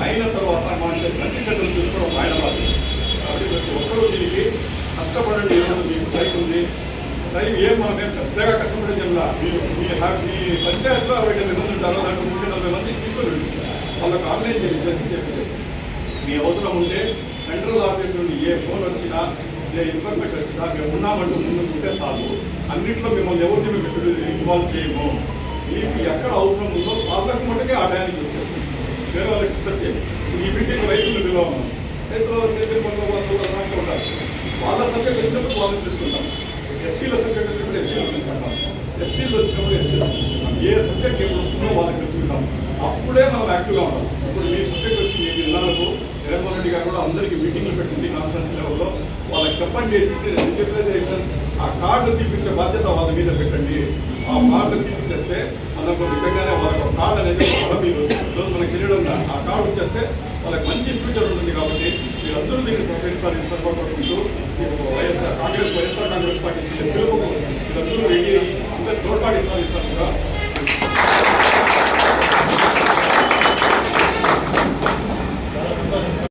అయిన తర్వాత మంచి చెడ్డలు చూసుకోవడం ఆయన బాధ్యత. కాబట్టి ప్రతి ఒక్కరూ దీనికి కష్టపడండి. ఏమన్నా మీకు టైం ఉంది, టైం ఏం మనమేం పెద్దగా కష్టపడే జిల్లా మీ పంచాయతీలో 60 మంది ఉంటారు, దాంట్లో 30-40 మంది తీసుకొని వాళ్ళకి ఆన్లైన్ చేసి చెప్పి మీ అవసరం ఉంటే సెంట్రల్ ఆఫీస్ నుండి ఏ ఫోన్ వచ్చినా ఏ ఇన్ఫర్మేషన్ వచ్చినా మేము ఉన్నామంటూ ముందు ఉంటే చాలు. అన్నింటిలో మిమ్మల్ని ఎవరిని మేము ఇన్వాల్వ్ చేయము. మీకు ఎక్కడ అవసరం ఉందో వాళ్ళకు మటుకే ఆ టైంకి యూజ్ చేస్తాం, వేరే వాళ్ళకి డిస్టర్బ్ చేయండి. ఈ మీటింగ్ రైతులు విలువ రైతుల సేద్యం పనుల వాళ్ళు ఉంటారు, వాళ్ళ సబ్జెక్ట్ వచ్చినప్పుడు వాళ్ళని తీసుకుంటాం. ఎస్సీల సబ్జెక్ట్ వచ్చినప్పుడు ఎస్సీలు తీసుకుంటాం, ఎస్టీలు వచ్చినప్పుడు ఎస్టీలు తీసుకుంటాం. ఏ సబ్జెక్ట్ ఎప్పుడు వస్తుందో వాళ్ళకి తెలుసుకుంటాం. అప్పుడే మనం యాక్టివ్గా ఉంటాం. ఇప్పుడు మీ సబ్జెక్ట్ వచ్చి మీ జిల్లాలకు జగన్మోహన్ రెడ్డి గారు కూడా అందరికీ మీటింగ్లు పెట్టింది కాన్స్టిట్యూన్సీ లెవెల్లో. వాళ్ళకి చెప్పండి, డిజిటలైజేషన్ ఆ కార్డు తీపించే బాధ్యత వాళ్ళ మీద పెట్టండి. ఆ కార్డు తీపించేస్తే మనకు నిజంగానే వాళ్ళకి కార్డు అనేది ఈరోజు మనకు తెలియడం, ఆ కార్డు వచ్చేస్తే వాళ్ళకి మంచి ఫ్యూచర్ ఉంటుంది. కాబట్టి మీరందరూ దీన్ని సహకరిస్తారు. ఈ సందర్భంలో మీకు వైఎస్ఆర్ కాంగ్రెస్ పార్టీ పిలుపు మీరందరూ రెడీ అయ్యి అందరూ తోడ్పాటు ఇస్తారు కూడా.